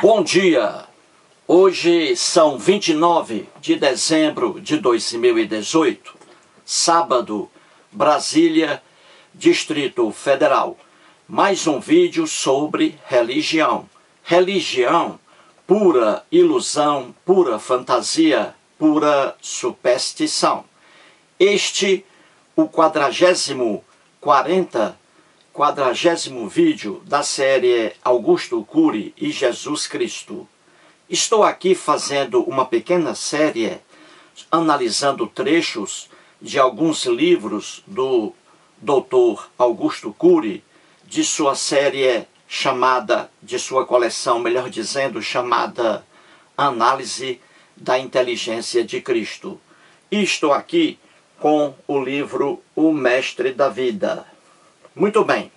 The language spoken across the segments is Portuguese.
Bom dia! Hoje são 29 de dezembro de 2018, sábado, Brasília, Distrito Federal. Mais um vídeo sobre religião. Religião, pura ilusão, pura fantasia, pura superstição. Este, o 40º vídeo da série Augusto Cury e Jesus Cristo. Estou aqui fazendo uma pequena série analisando trechos de alguns livros do Dr. Augusto Cury, de sua série chamada, de sua coleção, melhor dizendo, chamada Análise da Inteligência de Cristo. E estou aqui com o livro O Mestre da Vida. Muito bem,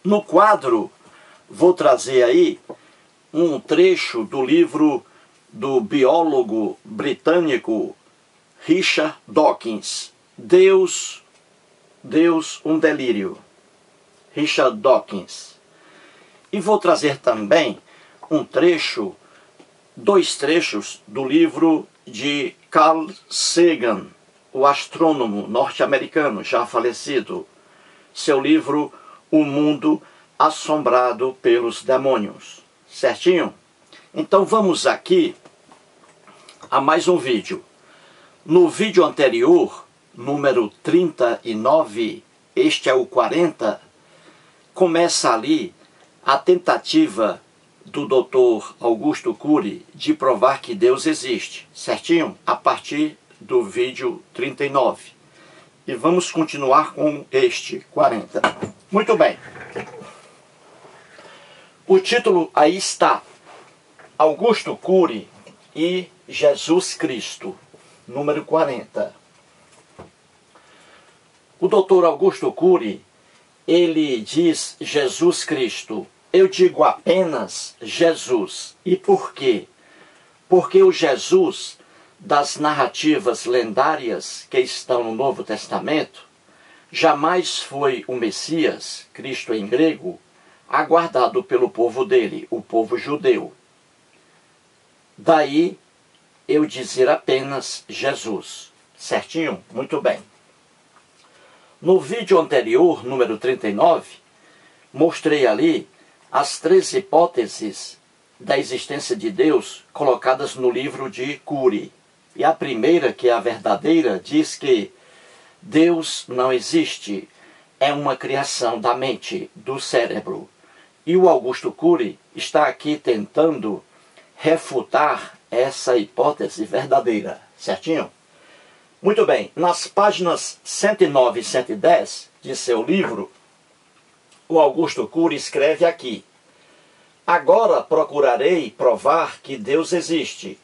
no quadro vou trazer aí um trecho do livro do biólogo britânico Richard Dawkins, Deus, um delírio, Richard Dawkins. E vou trazer também dois trechos do livro de Carl Sagan, o astrônomo norte-americano já falecido, seu livro O Mundo Assombrado pelos Demônios. Certinho? Então vamos aqui a mais um vídeo. No vídeo anterior, número 39, este é o 40, começa ali a tentativa do Dr. Augusto Cury de provar que Deus existe. Certinho? A partir do vídeo 39. E vamos continuar com este 40. Muito bem. O título aí está: Augusto Cury e Jesus Cristo, número 40. O Dr. Augusto Cury, ele diz Jesus Cristo. Eu digo apenas Jesus. E por quê? Porque o Jesus das narrativas lendárias que estão no Novo Testamento jamais foi o Messias, Cristo em grego, aguardado pelo povo dele, o povo judeu. Daí eu dizer apenas Jesus. Certinho? Muito bem. No vídeo anterior, número 39, mostrei ali as 3 hipóteses da existência de Deus colocadas no livro de Cury. E a primeira, que é a verdadeira, diz que Deus não existe, é uma criação da mente, do cérebro. E o Augusto Cury está aqui tentando refutar essa hipótese verdadeira. Certinho? Muito bem. Nas páginas 109 e 110 de seu livro, o Augusto Cury escreve aqui: agora procurarei provar que Deus existe.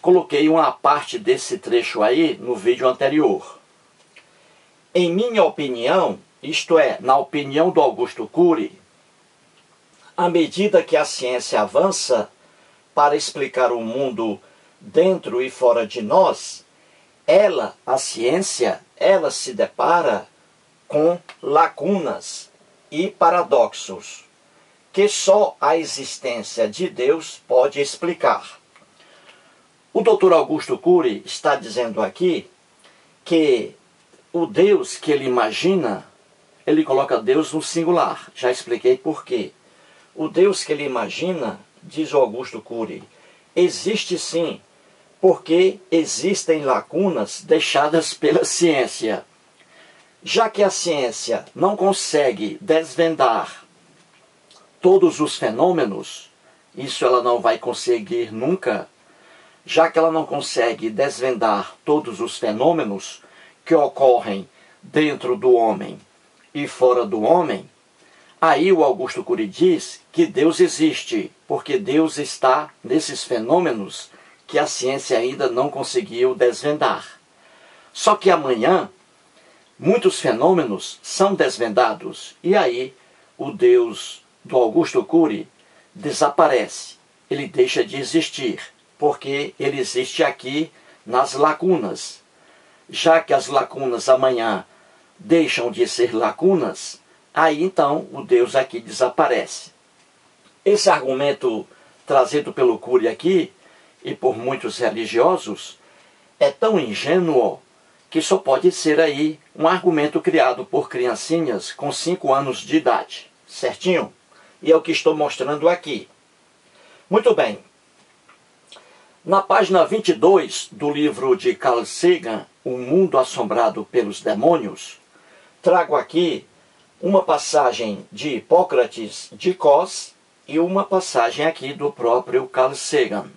Coloquei uma parte desse trecho aí no vídeo anterior. Em minha opinião, isto é, na opinião do Augusto Cury, à medida que a ciência avança para explicar o mundo dentro e fora de nós, a ciência se depara com lacunas e paradoxos que só a existência de Deus pode explicar. O Dr. Augusto Cury está dizendo aqui que o Deus que ele imagina, ele coloca Deus no singular. Já expliquei por quê. O Deus que ele imagina, diz o Augusto Cury, existe sim, porque existem lacunas deixadas pela ciência. Já que a ciência não consegue desvendar todos os fenômenos, isso ela não vai conseguir nunca. Já que ela não consegue desvendar todos os fenômenos que ocorrem dentro do homem e fora do homem, aí o Augusto Cury diz que Deus existe, porque Deus está nesses fenômenos que a ciência ainda não conseguiu desvendar. Só que amanhã, muitos fenômenos são desvendados, e aí o Deus do Augusto Cury desaparece, ele deixa de existir, porque ele existe aqui nas lacunas. Já que as lacunas amanhã deixam de ser lacunas, aí então o Deus aqui desaparece. Esse argumento trazido pelo Cury aqui e por muitos religiosos, é tão ingênuo que só pode ser aí um argumento criado por criancinhas com 5 anos de idade. Certinho? E é o que estou mostrando aqui. Muito bem. Na página 22 do livro de Carl Sagan, O Mundo Assombrado pelos Demônios, trago aqui uma passagem de Hipócrates de Cos e uma passagem aqui do próprio Carl Sagan.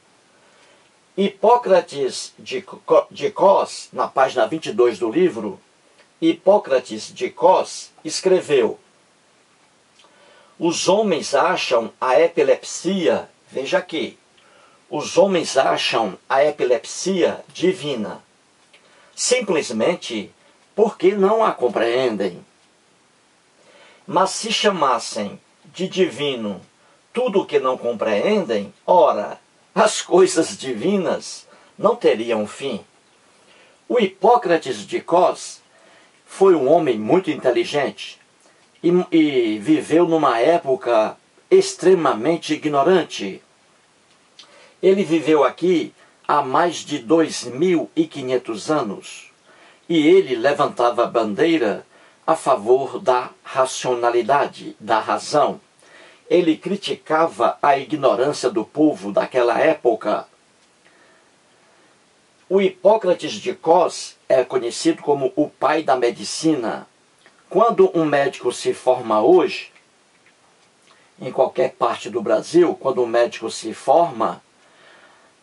Hipócrates de Cos, na página 22 do livro, Hipócrates de Cos escreveu: os homens acham a epilepsia, veja aqui, os homens acham a epilepsia divina, simplesmente porque não a compreendem. Mas se chamassem de divino tudo o que não compreendem, ora, as coisas divinas não teriam fim. O Hipócrates de Cos foi um homem muito inteligente e viveu numa época extremamente ignorante. Ele viveu aqui há mais de 2.500 anos e ele levantava a bandeira a favor da racionalidade, da razão. Ele criticava a ignorância do povo daquela época. O Hipócrates de Cos é conhecido como o pai da medicina. Quando um médico se forma hoje, em qualquer parte do Brasil, quando um médico se forma,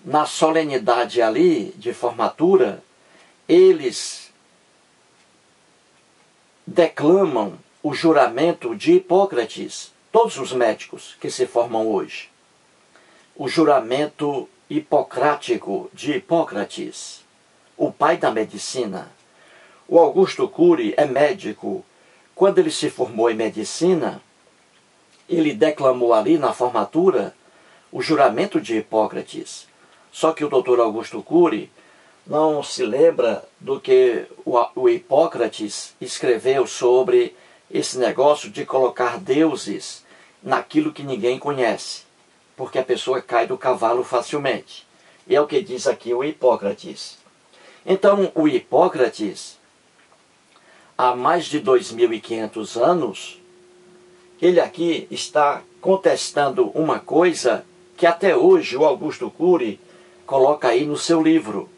na solenidade ali de formatura, eles declamam o juramento de Hipócrates, todos os médicos que se formam hoje. O juramento hipocrático de Hipócrates, o pai da medicina. O Augusto Cury é médico. Quando ele se formou em medicina, ele declamou ali na formatura o juramento de Hipócrates. Só que o doutor Augusto Cury não se lembra do que o Hipócrates escreveu sobre esse negócio de colocar deuses naquilo que ninguém conhece, porque a pessoa cai do cavalo facilmente. E é o que diz aqui o Hipócrates. Então, o Hipócrates, há mais de 2.500 anos, ele aqui está contestando uma coisa que até hoje o Augusto Cury coloca aí no seu livro.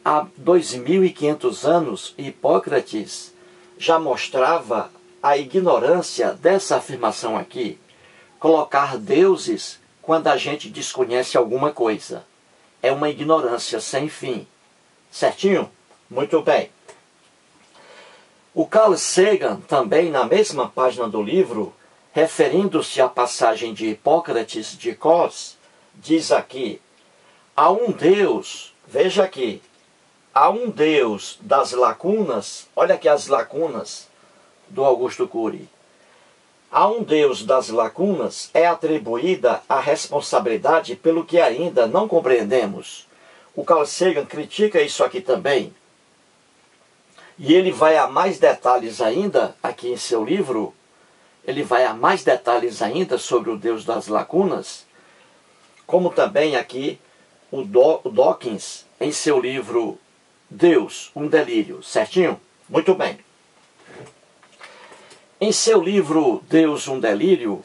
Há 2.500 anos, Hipócrates já mostrava a ignorância dessa afirmação aqui. Colocar deuses quando a gente desconhece alguma coisa. É uma ignorância sem fim. Certinho? Muito bem. O Carl Sagan, também na mesma página do livro, referindo-se à passagem de Hipócrates de Cos, diz aqui: há um Deus, veja aqui, há um Deus das lacunas, olha aqui as lacunas do Augusto Cury. A um Deus das lacunas é atribuída a responsabilidade pelo que ainda não compreendemos. O Carl Sagan critica isso aqui também. E ele vai a mais detalhes ainda, aqui em seu livro, ele vai a mais detalhes ainda sobre o Deus das lacunas, como também aqui o Dawkins, em seu livro Deus, um Delírio. Certinho? Muito bem. Em seu livro Deus, um Delírio,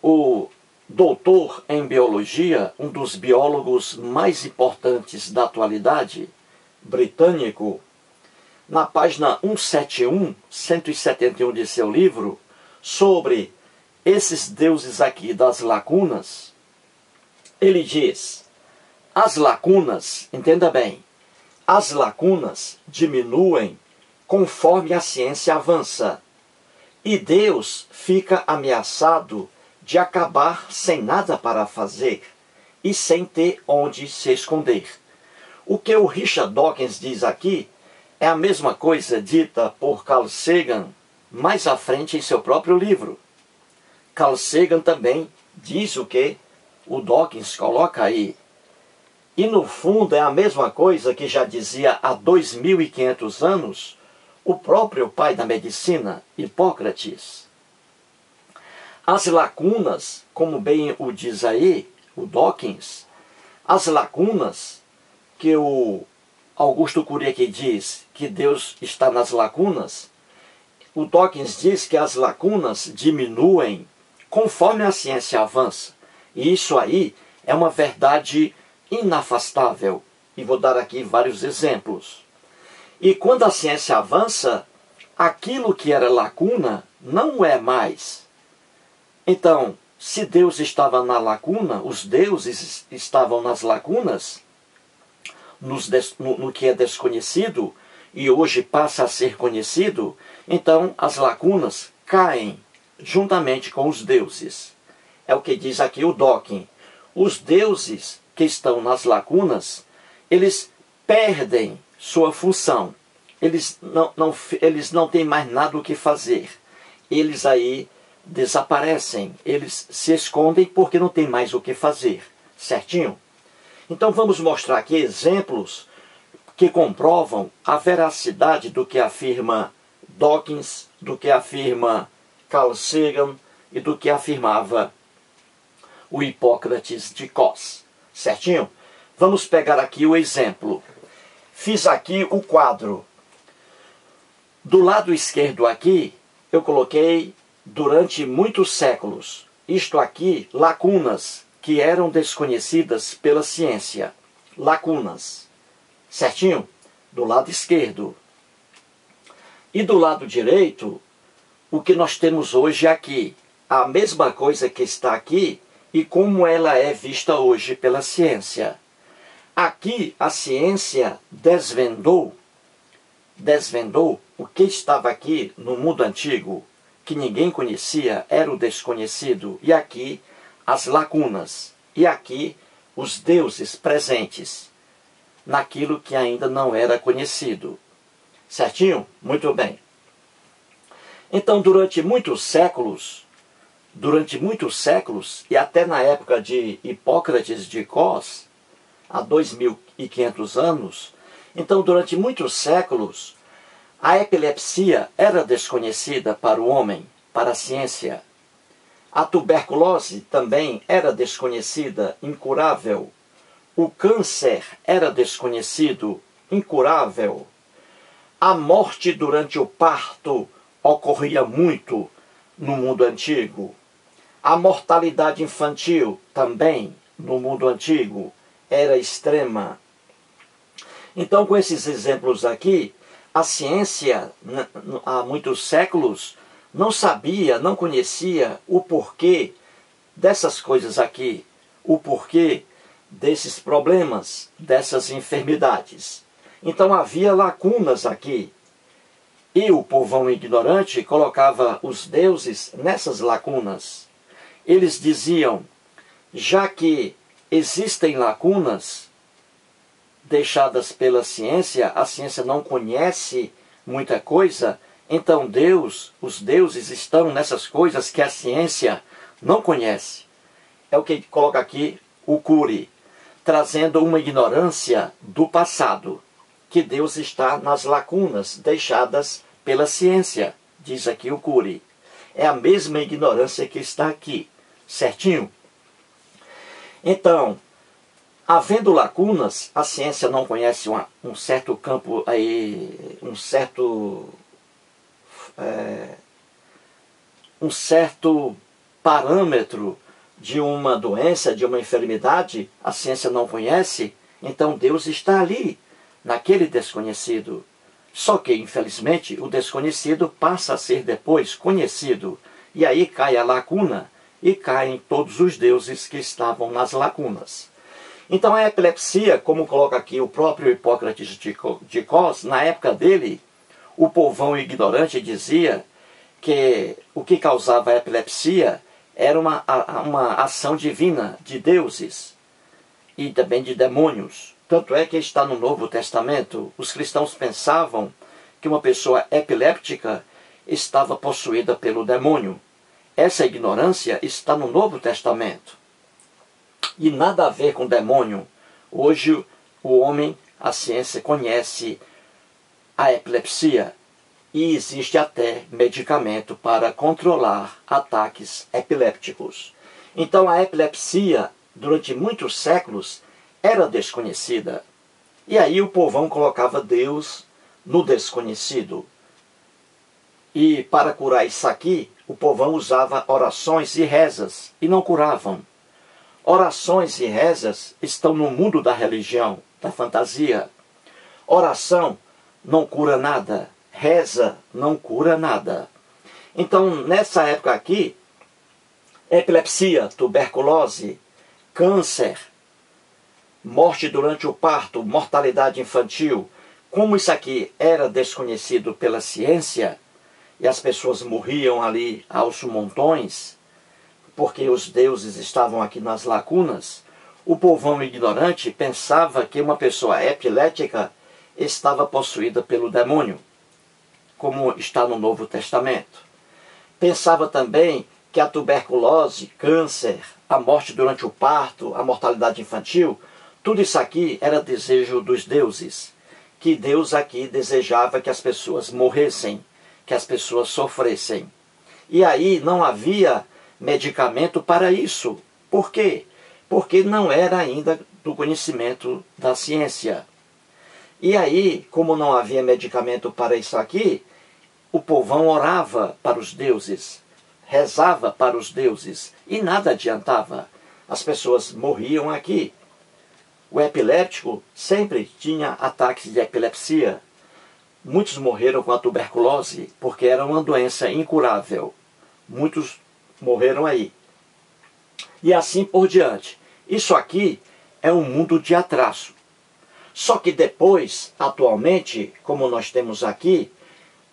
o doutor em biologia, um dos biólogos mais importantes da atualidade, britânico, na página 171 de seu livro, sobre esses deuses aqui das lacunas, ele diz: as lacunas, entenda bem, as lacunas diminuem conforme a ciência avança, e Deus fica ameaçado de acabar sem nada para fazer e sem ter onde se esconder. O que o Richard Dawkins diz aqui é a mesma coisa dita por Carl Sagan mais à frente em seu próprio livro. Carl Sagan também diz o que o Dawkins coloca aí. E no fundo é a mesma coisa que já dizia há 2.500 anos o próprio pai da medicina, Hipócrates. As lacunas, como bem o diz aí, o Dawkins, as lacunas que o Augusto Cury aqui diz que Deus está nas lacunas, o Dawkins diz que as lacunas diminuem conforme a ciência avança. E isso aí é uma verdade inafastável. E vou dar aqui vários exemplos. E quando a ciência avança, aquilo que era lacuna não é mais. Então, se Deus estava na lacuna, os deuses estavam nas lacunas, no que é desconhecido, e hoje passa a ser conhecido, então as lacunas caem juntamente com os deuses. É o que diz aqui o Dawkins. Os deuses que estão nas lacunas, eles perdem sua função. Eles não têm mais nada o que fazer. Eles aí desaparecem, eles se escondem porque não tem mais o que fazer. Certinho? Então vamos mostrar aqui exemplos que comprovam a veracidade do que afirma Dawkins, do que afirma Carl Sagan e do que afirmava o Hipócrates de Cos. Certinho? Vamos pegar aqui o exemplo. Fiz aqui o quadro. Do lado esquerdo aqui, eu coloquei durante muitos séculos. Isto aqui, lacunas que eram desconhecidas pela ciência. Lacunas. Certinho? Do lado esquerdo. E do lado direito, o que nós temos hoje aqui. A mesma coisa que está aqui e como ela é vista hoje pela ciência. Aqui a ciência desvendou o que estava aqui no mundo antigo, que ninguém conhecia, era o desconhecido. E aqui as lacunas. E aqui os deuses presentes naquilo que ainda não era conhecido. Certinho? Muito bem. Então, durante muitos séculos, e até na época de Hipócrates de Cos, há 2.500 anos, então, durante muitos séculos, a epilepsia era desconhecida para o homem, para a ciência. A tuberculose também era desconhecida, incurável. O câncer era desconhecido, incurável. A morte durante o parto ocorria muito no mundo antigo. A mortalidade infantil também no mundo antigo era extrema. Então, com esses exemplos aqui, a ciência, há muitos séculos, não sabia, não conhecia o porquê dessas coisas aqui, o porquê desses problemas, dessas enfermidades. Então havia lacunas aqui. E o povão ignorante colocava os deuses nessas lacunas. Eles diziam, já que existem lacunas deixadas pela ciência, a ciência não conhece muita coisa, então os deuses estão nessas coisas que a ciência não conhece. É o que coloca aqui o Cury, trazendo uma ignorância do passado, que Deus está nas lacunas deixadas pela ciência, diz aqui o Cury. É a mesma ignorância que está aqui, certinho? Então, havendo lacunas, a ciência não conhece um certo campo aí, um certo parâmetro de uma doença, de uma enfermidade, a ciência não conhece, então Deus está ali, naquele desconhecido. Só que, infelizmente, o desconhecido passa a ser depois conhecido. E aí cai a lacuna e caem todos os deuses que estavam nas lacunas. Então a epilepsia, como coloca aqui o próprio Hipócrates de Cos, na época dele, o povão ignorante dizia que o que causava a epilepsia era uma ação divina de deuses e também de demônios. Tanto é que está no Novo Testamento. Os cristãos pensavam que uma pessoa epiléptica estava possuída pelo demônio. Essa ignorância está no Novo Testamento. E nada a ver com demônio. Hoje o homem, a ciência conhece a epilepsia. e existe até medicamento para controlar ataques epilépticos. Então a epilepsia, durante muitos séculos, era desconhecida. E aí o povão colocava Deus no desconhecido. E para curar isso aqui, o povão usava orações e rezas, e não curavam. Orações e rezas estão no mundo da religião, da fantasia. Oração não cura nada, reza não cura nada. Então, nessa época aqui, epilepsia, tuberculose, câncer, morte durante o parto, mortalidade infantil, como isso aqui era desconhecido pela ciência, e as pessoas morriam ali aos montões, porque os deuses estavam aqui nas lacunas, o povão ignorante pensava que uma pessoa epilética estava possuída pelo demônio, como está no Novo Testamento. Pensava também que a tuberculose, câncer, a morte durante o parto, a mortalidade infantil, tudo isso aqui era desejo dos deuses, que Deus aqui desejava que as pessoas morressem, que as pessoas sofressem. E aí não havia medicamento para isso. Por quê? Porque não era ainda do conhecimento da ciência. E aí, como não havia medicamento para isso aqui, o povão orava para os deuses, rezava para os deuses, e nada adiantava. As pessoas morriam aqui. O epiléptico sempre tinha ataques de epilepsia. Muitos morreram com a tuberculose porque era uma doença incurável. Muitos morreram aí. E assim por diante. Isso aqui é um mundo de atraso. Só que depois, atualmente, como nós temos aqui,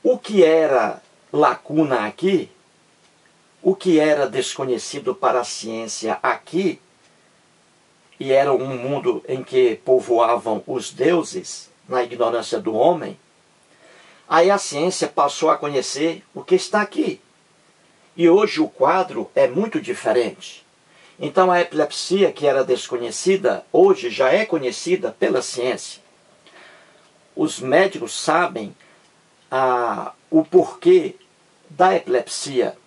o que era lacuna aqui, o que era desconhecido para a ciência aqui, e era um mundo em que povoavam os deuses, na ignorância do homem, aí a ciência passou a conhecer o que está aqui. E hoje o quadro é muito diferente. Então a epilepsia, que era desconhecida, hoje já é conhecida pela ciência. Os médicos sabem o porquê da epilepsia.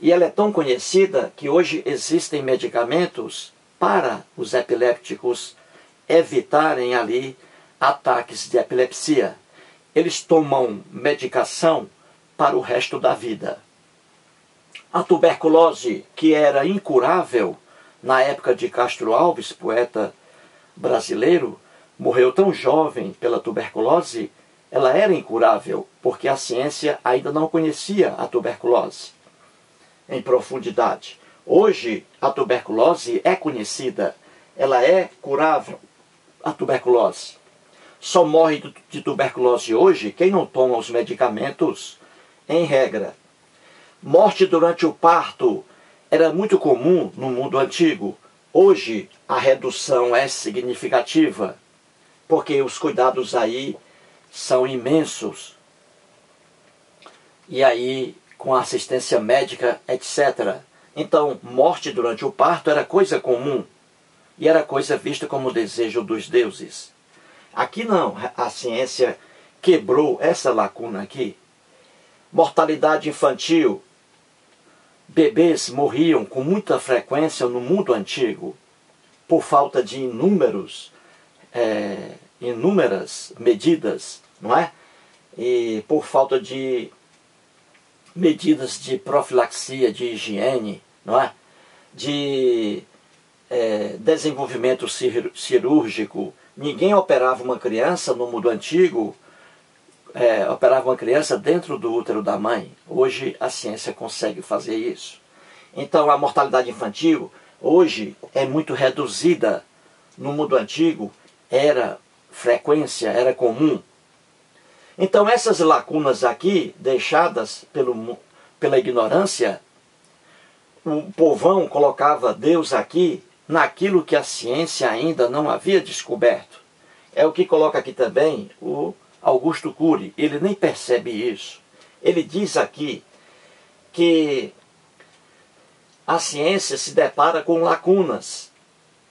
E ela é tão conhecida que hoje existem medicamentos para os epilépticos evitarem ali ataques de epilepsia. Eles tomam medicação para o resto da vida. A tuberculose, que era incurável na época de Castro Alves, poeta brasileiro, morreu tão jovem pela tuberculose, ela era incurável, porque a ciência ainda não conhecia a tuberculose em profundidade. Hoje, a tuberculose é conhecida, ela é curável, a tuberculose. Só morre de tuberculose hoje quem não toma os medicamentos em regra. Morte durante o parto era muito comum no mundo antigo. Hoje, a redução é significativa, porque os cuidados aí são imensos. E aí, com assistência médica, etc. Então, morte durante o parto era coisa comum e era coisa vista como desejo dos deuses. Aqui não, a ciência quebrou essa lacuna aqui. Mortalidade infantil. Bebês morriam com muita frequência no mundo antigo por falta de inúmeras medidas, não é? E por falta de medidas de profilaxia, de higiene, não é? De desenvolvimento cirúrgico. Ninguém operava uma criança no mundo antigo, operava uma criança dentro do útero da mãe. Hoje a ciência consegue fazer isso. Então a mortalidade infantil hoje é muito reduzida. No mundo antigo era frequência, era comum. Então essas lacunas aqui, deixadas pela ignorância, o povão colocava Deus aqui naquilo que a ciência ainda não havia descoberto. É o que coloca aqui também o Augusto Cury. Ele nem percebe isso. Ele diz aqui que a ciência se depara com lacunas.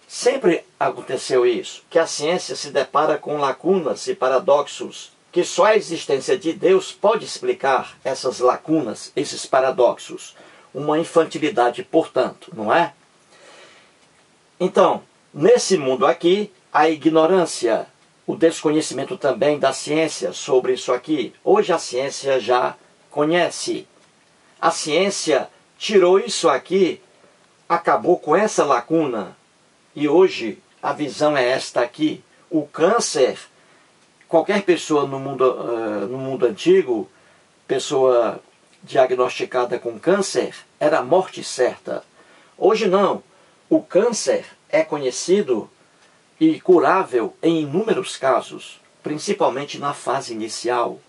Sempre aconteceu isso, que a ciência se depara com lacunas e paradoxos que só a existência de Deus pode explicar essas lacunas, esses paradoxos. Uma infantilidade, portanto, não é? Então, nesse mundo aqui, a ignorância, o desconhecimento também da ciência sobre isso aqui. Hoje a ciência já conhece. A ciência tirou isso aqui, acabou com essa lacuna. E hoje a visão é esta aqui. O câncer, qualquer pessoa no mundo antigo, pessoa diagnosticada com câncer, era morte certa. Hoje não. O câncer é conhecido e curável em inúmeros casos, principalmente na fase inicial.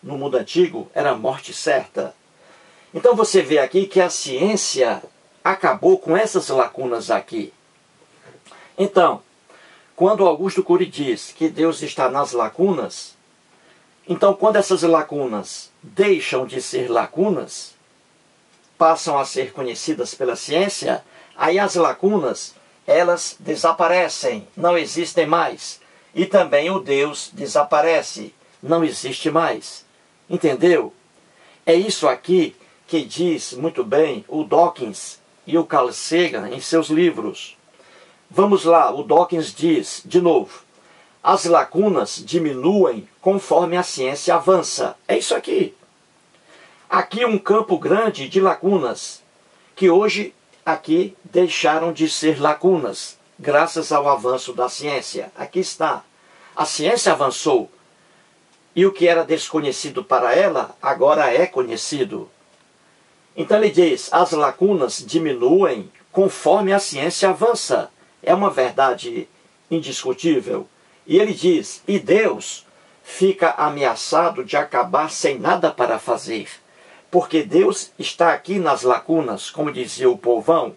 No mundo antigo, era morte certa. Então você vê aqui que a ciência acabou com essas lacunas aqui. Então, quando Augusto Cury diz que Deus está nas lacunas, então quando essas lacunas deixam de ser lacunas, passam a ser conhecidas pela ciência, aí as lacunas, elas desaparecem, não existem mais. E também o Deus desaparece, não existe mais. Entendeu? É isso aqui que diz muito bem o Dawkins e o Carl Sagan em seus livros. Vamos lá, o Dawkins diz, de novo, as lacunas diminuem conforme a ciência avança. É isso aqui. Aqui um campo grande de lacunas, que hoje aqui deixaram de ser lacunas, graças ao avanço da ciência. Aqui está. A ciência avançou, e o que era desconhecido para ela, agora é conhecido. Então ele diz, as lacunas diminuem conforme a ciência avança. É uma verdade indiscutível. E ele diz, e Deus fica ameaçado de acabar sem nada para fazer. Porque Deus está aqui nas lacunas, como dizia o povão,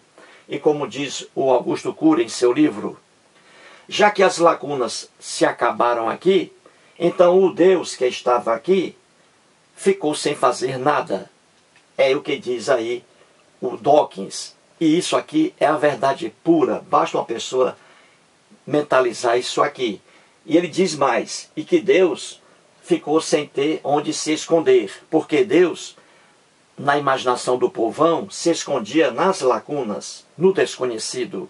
e como diz o Augusto Cury em seu livro. Já que as lacunas se acabaram aqui, então o Deus que estava aqui ficou sem fazer nada. É o que diz aí o Dawkins. E isso aqui é a verdade pura. Basta uma pessoa mentalizar isso aqui. E ele diz mais, e que Deus ficou sem ter onde se esconder, porque Deus, na imaginação do povão, se escondia nas lacunas, no desconhecido.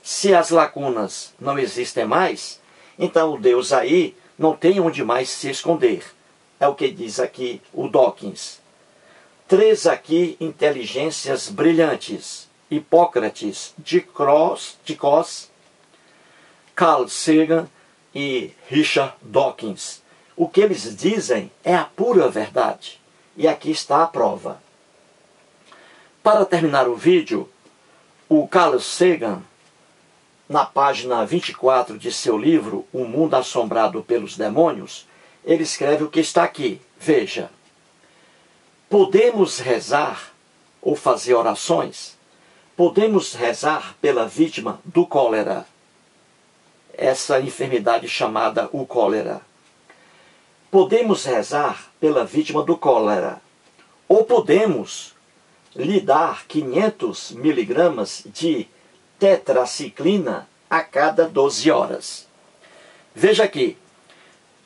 Se as lacunas não existem mais, então o Deus aí não tem onde mais se esconder. É o que diz aqui o Dawkins. 3 aqui inteligências brilhantes. Hipócrates, Dickens, Carl Sagan e Richard Dawkins. O que eles dizem é a pura verdade. E aqui está a prova. Para terminar o vídeo, o Carl Sagan, na página 24 de seu livro, O Mundo Assombrado pelos Demônios, ele escreve o que está aqui. Veja. Podemos rezar ou fazer orações? Podemos rezar pela vítima do cólera. Essa enfermidade chamada o cólera. Podemos rezar pela vítima do cólera. Ou podemos lhe dar 500 miligramas de tetraciclina a cada 12 horas. Veja aqui.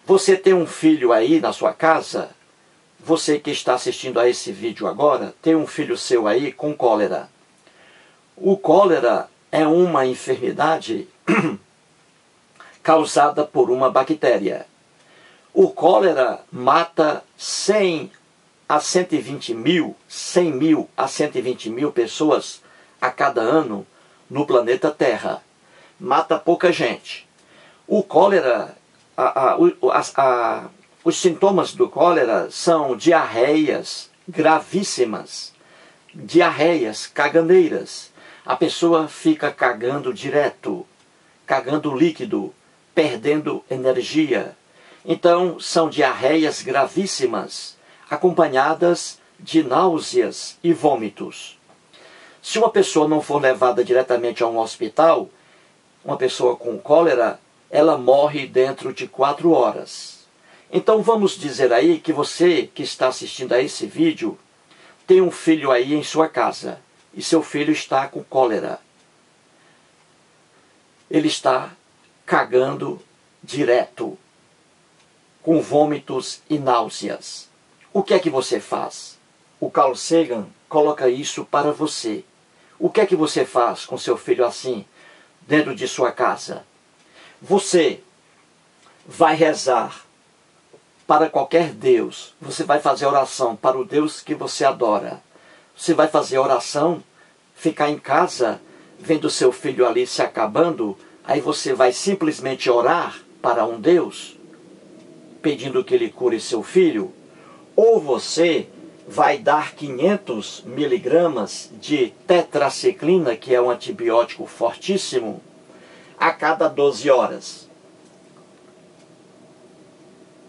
Você tem um filho aí na sua casa, você que está assistindo a esse vídeo agora, tem um filho seu aí com cólera. O cólera é uma enfermidade causada por uma bactéria. O cólera mata 100 a 120 mil, 100 mil a 120 mil pessoas a cada ano no planeta Terra. Mata pouca gente. O cólera, os sintomas do cólera são diarreias gravíssimas, diarreias caganeiras. A pessoa fica cagando direto, cagando líquido, perdendo energia. Então, são diarreias gravíssimas, acompanhadas de náuseas e vômitos. Se uma pessoa não for levada diretamente a um hospital, uma pessoa com cólera, ela morre dentro de 4 horas. Então vamos dizer aí que você que está assistindo a esse vídeo tem um filho aí em sua casa e seu filho está com cólera. Ele está cagando direto. com vômitos e náuseas. O que é que você faz? O Carl Sagan coloca isso para você. O que é que você faz com seu filho assim, dentro de sua casa? Você vai rezar para qualquer Deus. Você vai fazer oração para o Deus que você adora. Você vai fazer oração, ficar em casa, vendo seu filho ali se acabando, aí você vai simplesmente orar para um Deus, pedindo que ele cure seu filho? Ou você vai dar 500 miligramas de tetraciclina, que é um antibiótico fortíssimo, a cada 12 horas.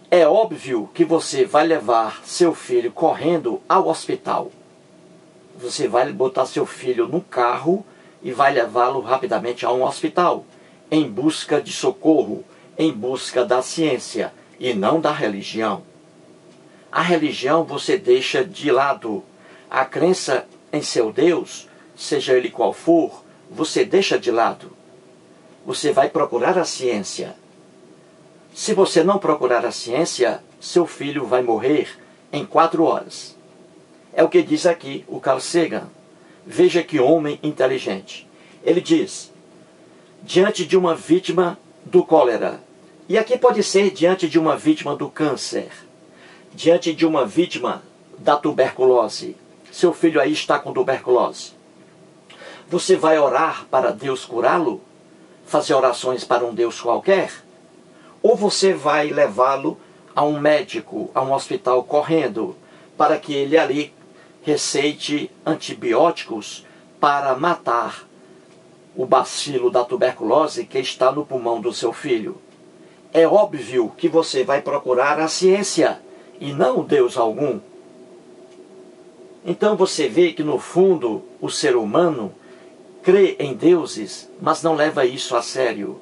É óbvio que você vai levar seu filho correndo ao hospital. Você vai botar seu filho no carro e vai levá-lo rapidamente a um hospital, em busca de socorro, em busca da ciência e não da religião. A religião você deixa de lado. A crença em seu Deus, seja ele qual for, você deixa de lado. Você vai procurar a ciência. Se você não procurar a ciência, seu filho vai morrer em 4 horas. É o que diz aqui o Carl Sagan. Veja que homem inteligente. Ele diz, diante de uma vítima do cólera, e aqui pode ser diante de uma vítima do câncer, diante de uma vítima da tuberculose, seu filho aí está com tuberculose, você vai orar para Deus curá-lo? Fazer orações para um Deus qualquer? Ou você vai levá-lo a um médico, a um hospital correndo, para que ele ali receite antibióticos para matar o bacilo da tuberculose que está no pulmão do seu filho? É óbvio que você vai procurar a ciência e não Deus algum. Então você vê que no fundo o ser humano crê em deuses, mas não leva isso a sério.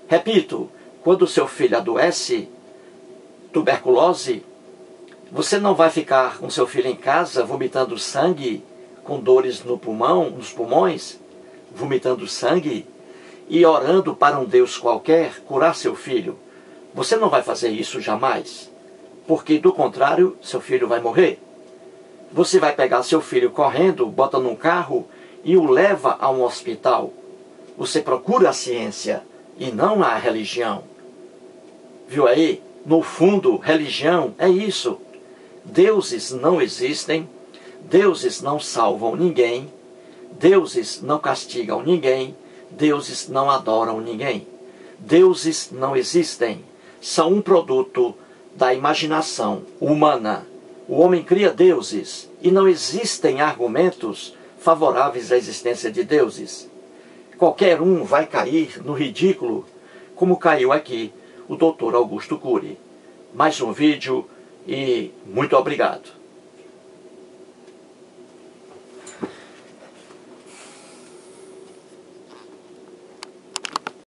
Repito, quando o seu filho adoece, tuberculose, você não vai ficar com seu filho em casa vomitando sangue, com dores no pulmão, nos pulmões, vomitando sangue e orando para um Deus qualquer curar seu filho. Você não vai fazer isso jamais, porque do contrário, seu filho vai morrer. Você vai pegar seu filho correndo, bota num carro e o leva a um hospital. Você procura a ciência e não a religião. Viu aí? No fundo, religião é isso. Deuses não existem, deuses não salvam ninguém, deuses não castigam ninguém, deuses não adoram ninguém. Deuses não existem, são um produto da imaginação humana. O homem cria deuses e não existem argumentos favoráveis à existência de deuses. Qualquer um vai cair no ridículo, como caiu aqui o Dr. Augusto Cury. Mais um vídeo e muito obrigado.